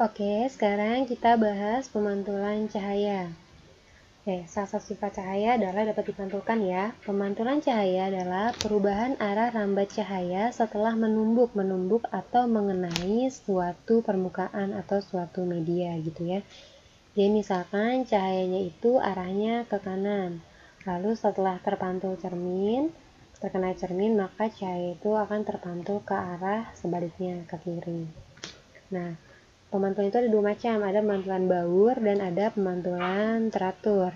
Oke, sekarang kita bahas pemantulan cahaya. Salah satu sifat cahaya adalah dapat dipantulkan ya. Pemantulan cahaya adalah perubahan arah rambat cahaya setelah menumbuk atau mengenai suatu permukaan atau suatu media gitu ya. Jadi misalkan cahayanya itu arahnya ke kanan. Lalu setelah terpantul terkena cermin, maka cahaya itu akan terpantul ke arah sebaliknya, ke kiri. Nah, pemantulan itu ada dua macam, ada pemantulan baur dan ada pemantulan teratur.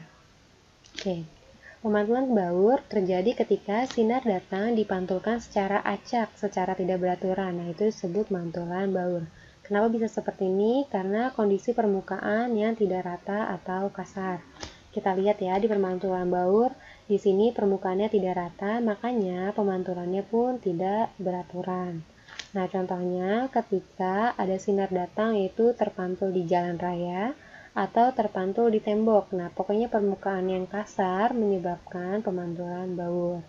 Pemantulan baur terjadi ketika sinar datang dipantulkan secara acak, secara tidak beraturan. Nah, itu disebut pemantulan baur. Kenapa bisa seperti ini? Karena kondisi permukaan yang tidak rata atau kasar. Kita lihat ya di pemantulan baur, di sini permukaannya tidak rata, makanya pemantulannya pun tidak beraturan. Nah, contohnya ketika ada sinar datang yaitu terpantul di jalan raya atau terpantul di tembok. Nah, pokoknya permukaan yang kasar menyebabkan pemantulan baur.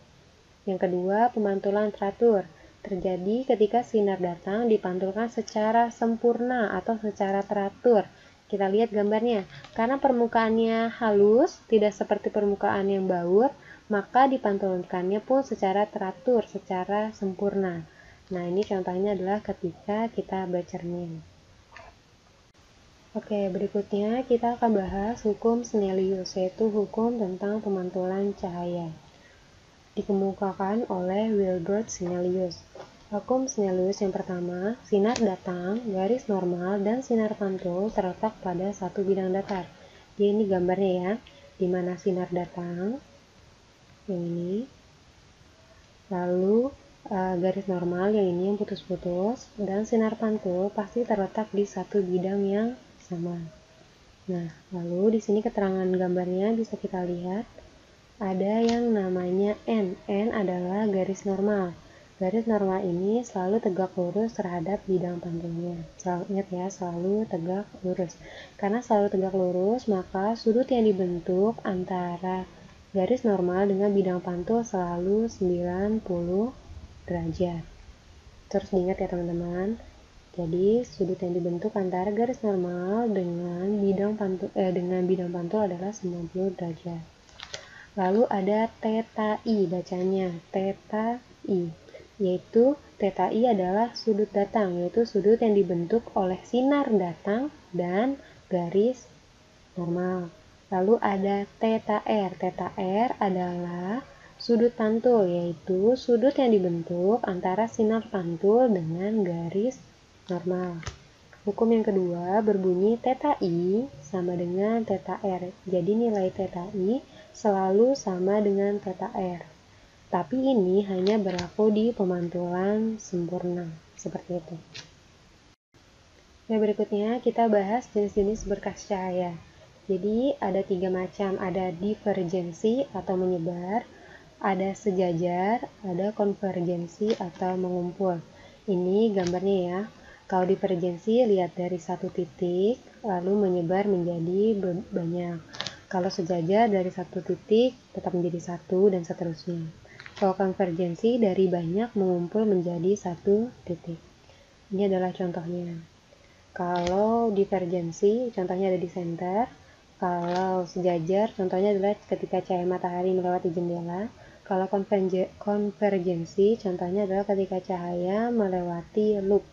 Yang kedua, pemantulan teratur. Terjadi ketika sinar datang dipantulkan secara sempurna atau secara teratur. Kita lihat gambarnya. Karena permukaannya halus, tidak seperti permukaan yang baur, maka dipantulkannya pun secara teratur, secara sempurna. Nah, ini contohnya adalah ketika kita bercermin. Oke, berikutnya kita akan bahas hukum Snellius, yaitu hukum tentang pemantulan cahaya. Dikemukakan oleh Wilbert Snellius. Hukum Snellius yang pertama, sinar datang, garis normal, dan sinar pantul terletak pada satu bidang datar. Jadi ini gambarnya ya, di mana sinar datang, yang ini, lalu garis normal yang ini yang putus-putus, dan sinar pantul pasti terletak di satu bidang yang sama. Nah, lalu di sini keterangan gambarnya bisa kita lihat ada yang namanya N. N adalah garis normal. Garis normal ini selalu tegak lurus terhadap bidang pantulnya. Selalu ingat ya, selalu tegak lurus. Karena selalu tegak lurus, maka sudut yang dibentuk antara garis normal dengan bidang pantul selalu 90 derajat. Terus diingat ya teman-teman. Jadi sudut yang dibentuk antara garis normal dengan bidang pantul adalah 90 derajat. Lalu ada theta I bacanya, theta I, yaitu theta I adalah sudut datang, yaitu sudut yang dibentuk oleh sinar datang dan garis normal. Lalu ada theta R adalah sudut pantul, yaitu sudut yang dibentuk antara sinar pantul dengan garis normal. Hukum yang kedua berbunyi theta I sama dengan theta R. Jadi nilai theta I selalu sama dengan theta R. Tapi ini hanya berlaku di pemantulan sempurna. Seperti itu. Nah, berikutnya kita bahas jenis-jenis berkas cahaya. Jadi ada 3 macam. Ada divergensi atau menyebar, ada sejajar, ada konvergensi atau mengumpul. Ini gambarnya ya. Kalau divergensi lihat dari satu titik lalu menyebar menjadi banyak. Kalau sejajar dari satu titik tetap menjadi satu dan seterusnya. Kalau konvergensi dari banyak mengumpul menjadi satu titik. Ini adalah contohnya. Kalau divergensi contohnya ada di center. Kalau sejajar contohnya adalah ketika cahaya matahari melewati jendela. Kalau konvergensi contohnya adalah ketika cahaya melewati loop.